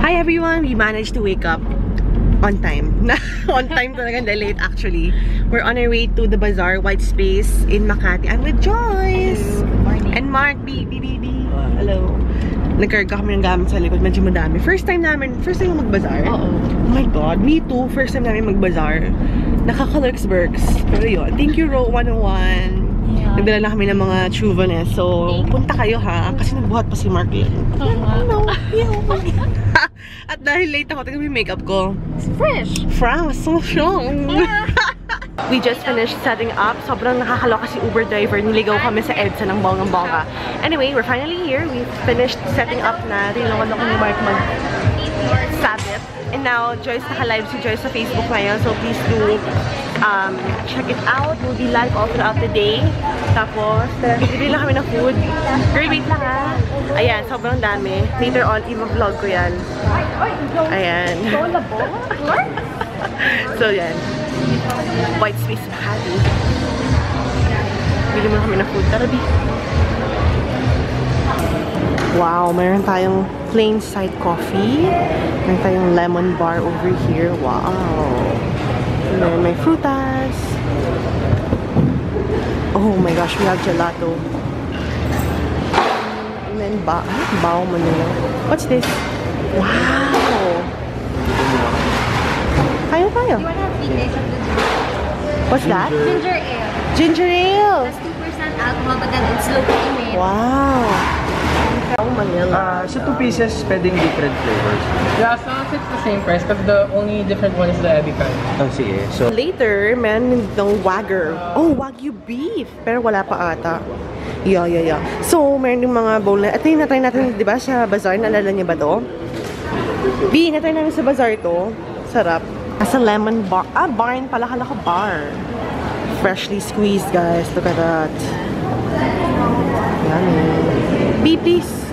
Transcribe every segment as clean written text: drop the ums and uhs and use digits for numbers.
Hi everyone! We managed to wake up on time. On time talaga, late actually. We're on our way to the bazaar, White Space in Makati. I'm with Joyce! And Mark, B. Hello. Nagkarga kami ng gamit sa likod, medyo madami. First time yung mag-bazaar. Oh my god, me too. First time namin mag-bazaar. Nakaka-lurks-burks. Pero yun, thank you Ro 101. Nagdala na kami ng mga chuvanes. So, punta kayo ha. Kasi nagbuhat pa si Mark yun. At dahil late ako, tingnan mo yung makeup ko. It's fresh. Fresh, so strong. We just finished setting up. Sobrang nakakaloka si Uber driver. Niligaw kami sa EDSA ng bonggang-bongga. Anyway, we're finally here. We finished setting up na. Tinulungan ako ni Mark mag-sabit. And now, Joyce, naka-live si Joyce sa Facebook ngayon. So please do check it out. We'll be live all throughout the day. Tapos, bibili lang kami ng food. Girl, wait lang ha. Ayan, sobrang dami. Later on, i-vlog ko yan. Ayan. So, yan. White Space Makati. Bili mo kami ng food. Tara, B. Wow, mayroon tayong plain side coffee. Mayroon tayong lemon bar over here. Wow. And then may frutas. Oh my gosh, we have gelato. And then bao Manila. What's this? Wow. Tayo. You wanna have 3 days of the ginger? What's that? Ginger ale. Ginger ale. That's 2% alcohol, but then it's low creamy. Wow. Manila. So 2 pieces, pwedeng different flavors. Yeah, so it's the same price, but the only different one is the Ebican. Oh, sige. So, Later, meron ng Wagyu. Oh, Wagyu beef. Pero wala pa ata. Yeah. So, meron yung mga bowl na. Ito yung natry natin, di ba, sa bazaar. Naalala niyo ba to? B, natry namin sa bazaar to. Sarap. As a lemon bar. Ah, barn pala. Kala ko bar. Freshly squeezed, guys. Look at that. Yummy. B, please.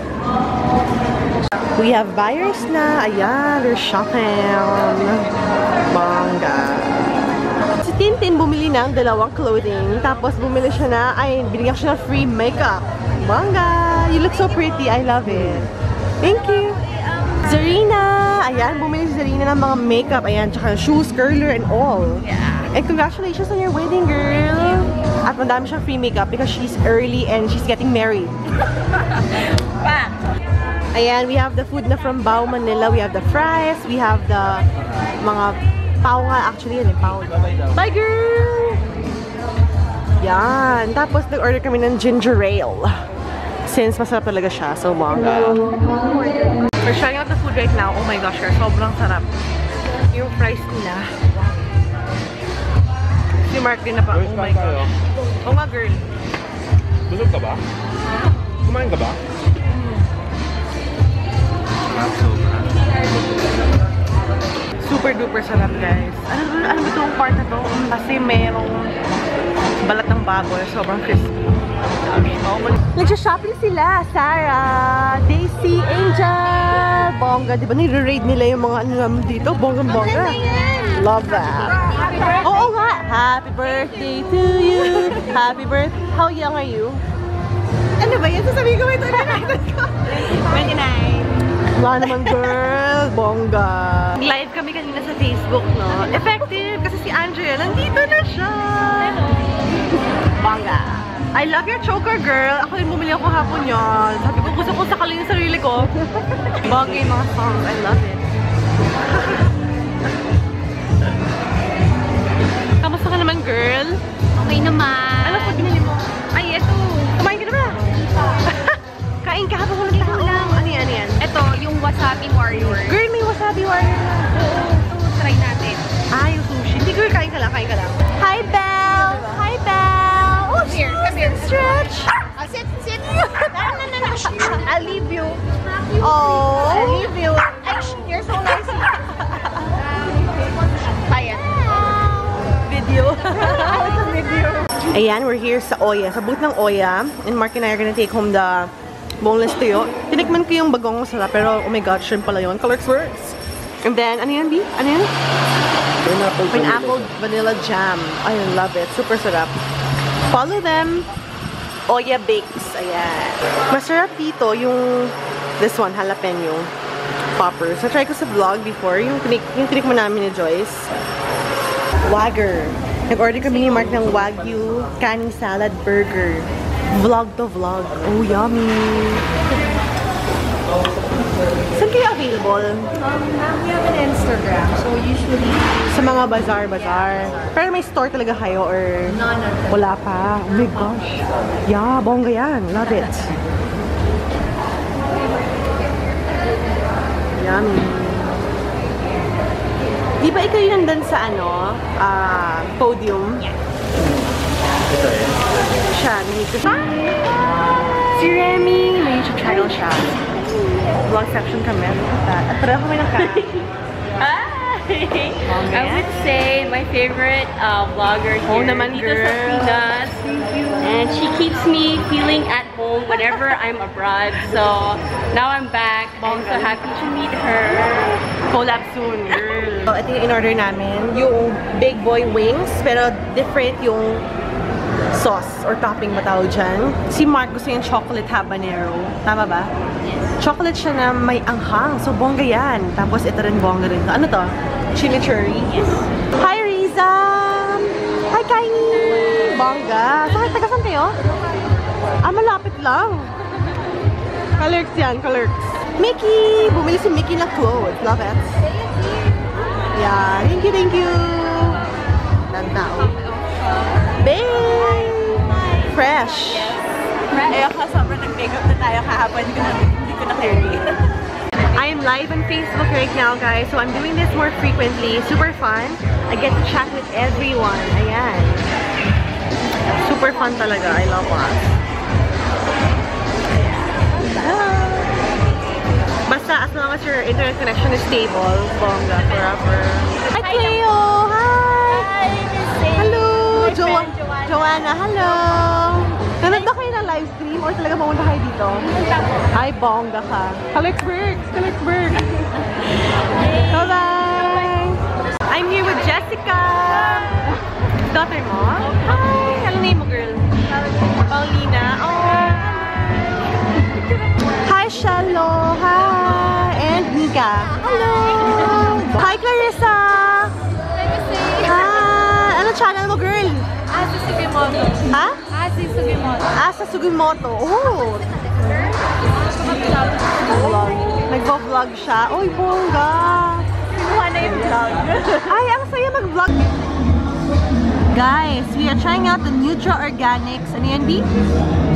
We have buyers na. Ayan, they're shopping. Bongga. Si Tintin bumili ng 2 clothing. Tapos bumili siya na, binigyan siya ng free makeup. Bongga! You look so pretty. I love it. Thank you. Zarina! Ayan, bumili si Zarina ng mga makeup. Ayan, tsaka shoes, curler, and all. Yeah. And congratulations on your wedding, girl! At madami siyang free makeup because she's early and she's getting married. Ayan, we have the food na from Bao Manila. We have the fries. We have the mga pao nga. Actually, yan yung pao. Bye, girl! Yan. Tapos, nag-order kami ng ginger ale. Since masarap talaga siya. So, manga. We're trying out the food right now. Oh my gosh, girl. Sobrang sarap. Yung fries nila. Si Mark din na pa. Oh my gosh. Oh nga, girl. busog ka ba? Kumain ka ba? Super duper sarap, guys. Ano ba itong part na to? Kasi merong balat ng baboy. Sobrang crispy. Nagsha-shopping sila. Sarah, Daisy, Angel, Bongga. Diba nire-raid nila yung mga ano naman dito? Bongga-bongga. Love that. Oo nga. Happy birthday to you. Happy birthday. How young are you? Ano ba yan? Sasabihin ko ito. 29. Wala naman, girl. Bongga. Live kami kanina sa Facebook, no? Effective. Kasi si Andrea, nandito na siya. Hello. Bongga. I love your choker, girl. Ako yung bumili ako hapon yun. Sabi ko, gusto ko sakalin yung sarili ko. Bongga yung mga songs. I love it. Kamusta ka naman, girl? Okay naman. Ano po binili mo? Ay, eto. Kumain ka na ba? Kain ka habang walang tao. Ano yan? Ito, yung wasabi warrior. Girl, may wasabi warrior na. Ito, try natin. Yung sushi. Hindi, girl, kain ka lang. Hi, Belle! Hi, Belle! Oh, Here, come here. Stretch! Sit. I'll leave you. Oh! I'll leave you. You're so nice. Ayan. Video. Ayan, we're here sa Oya. Sa booth ng Oya. And Mark and I are gonna take home the boneless tuyo. Tinikman ko yung bagong masarap, pero oh my god, shrimp pala yun. Colors works. And then, ano yan, B? Ano yan? Pineapple vanilla jam. I love it. Super sarap. Follow them. Oya Bakes. Ayan. Masarap dito yung this one, jalapeno. poppers. Na-try ko sa vlog before, yung tinik mo namin ni Joyce. Wagger. Nag-order kami ni Mark ng Wagyu kaning salad burger. Vlog to vlog. Oh, yummy! Saan kayo available? We have an Instagram, so usually... Sa mga bazaar. Pero may store talaga kayo or... Wala pa. Oh my gosh. Yeah, bongga yan. Love it. Yummy. Di ba ikaw yung nandun sa ano? Podium? Siya, nandito siya. Si Remy, may YouTube channel siya. Vlog section kami. Look at that. At pareho kami ng kain. I would say my favorite vlogger here, Oh, naman, Tita girl. Safinas. And she keeps me feeling at home whenever I'm abroad. So now I'm back. I'm so happy to meet her. Collab soon, girl. So, ito yung in-order namin. Yung Big Boy Wings, pero different yung sauce or topping ba tawag dyan. Si Mark gusto yung chocolate habanero. Tama ba? Yes. Chocolate siya na may anghang. So, bongga yan. Tapos, ito rin bongga rin. Ano to? Chili cherry? Yes. Hi, Riza! Hi, Kaini! Bongga. Taga-saan kayo? Malapit lang. Kalerks yan, Kalerks. Mickey! Bumili si Mickey na clothes. Love it. Yeah. Thank you. Nagtao. Babe! Fresh. Eh ako, sobrang nag-makeup na tayo kahapon. Hindi ko na-carry. I am live on Facebook right now, guys. So I'm doing this more frequently. Super fun. I get to chat with everyone. Ayan. Super fun talaga. I love us. Basta as long as your internet connection is stable, bongga forever. Hi, Cleo! Hi! Hello! Joanna, hello! Nanood ba kayo ng live stream or talaga pumunta kayo dito? Ay, bongga ka. Kalexberg! Bye-bye! I'm here with Jessica! Daughter mo? Hi! Ano name mo, girl? Paulina. Oh! Hi, Shallow! Hi! And Nika. Hello! Hi, Clarissa! Hi! Ano channel mo, girl? Asa Sugimoto. Ha? Asa Sugimoto. Asa Sugimoto. Oh! Nagvo-vlog siya. Uy, bongga! Kinuha na yung vlog. Ay, ang saya mag-vlog. Guys, we are trying out the Nutra Organics, ano yan, B?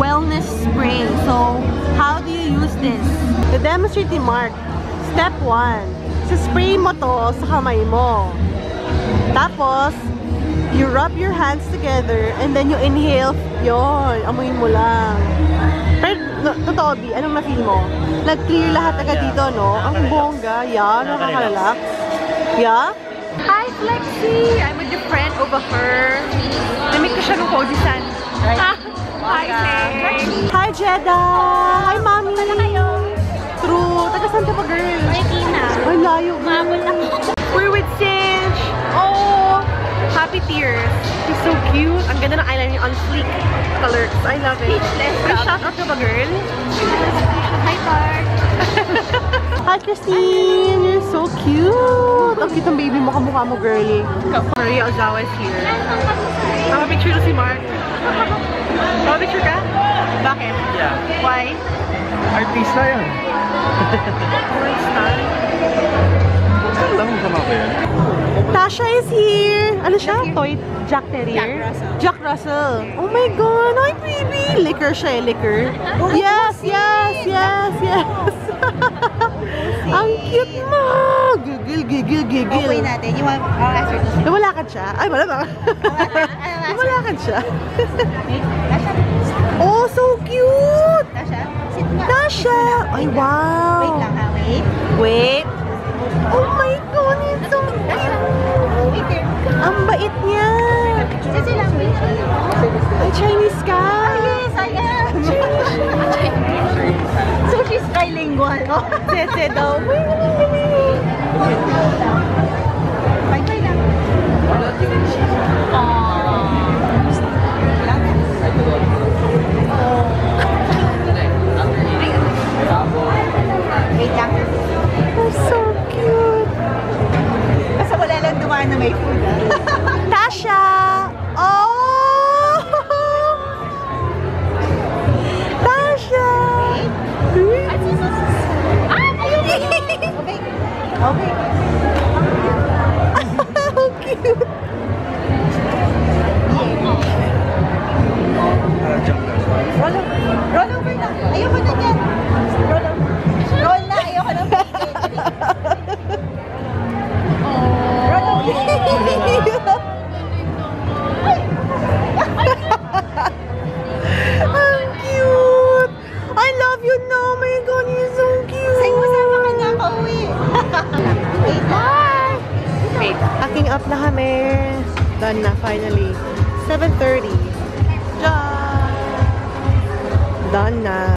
Wellness Spray. So, how do you use this? To demonstrate ni Mark, step 1, spray mo to sa kamay mo. Tapos, you rub your hands together and then you inhale. Yun, amuin mo lang. Pero, totoo, B, anong na-feel mo? Nag-clear lahat agad dito, no? Ang bongga. Yeah, nakakalala. Yeah? Hi, Flexi! I'm with your friend over her. Namit ko siya ng Cozy San. Hi, Flexi! Hi, Jedda! Hi, Mami! Saan kayo? True. Taga-saan ka pa, girl? Marikina. Ay, layo. Mabot ako. We're with Cinch! Oh! Happy Tears. She's so cute. Ang ganda ng eyeliner on fleek colors. I love it. Speechless. May shout out ka ba, girl? Hi, Park. Hi, Christine! You're so cute! Ang cute ng baby mo, kamukha mo, girly. Maria Ozawa is here. Picture na si Mark. Picture ka? Bakit? Yeah. Why? Artista yan. Artista? Lang sa mga yan. Tasha is here! Ano siya? Toy Jack Terrier? Jack Russell. Oh my God! Hi, baby! Liquor siya eh, liquor. Yes! Ang cute mo! Gigil. Okay natin. You want answer to say? Lumalakad siya? Ay, malamang. Lumalakad siya. Tasha. Oh, so cute! Tasha. Sit nga. Tasha! Ay, wow! Wait lang ha. Wait. Oh my God! It's so cute! Wait there. Ang bait niya! Sisi lang. Ay, Chinese ka! Yes, I am. So she's bilingual. Sese daw. Bye-bye lang. Wait lang. Okay. How cute! Roll over na. Ayoko na yan. Roll over. Roll na. Ayoko na. Roll over. Ang cute! I love you na! Oh my God, you're so cute! Say mo sama ka na pauwi. Bye! Wait, packing up na kami. Done na, finally. 7:30. Done na.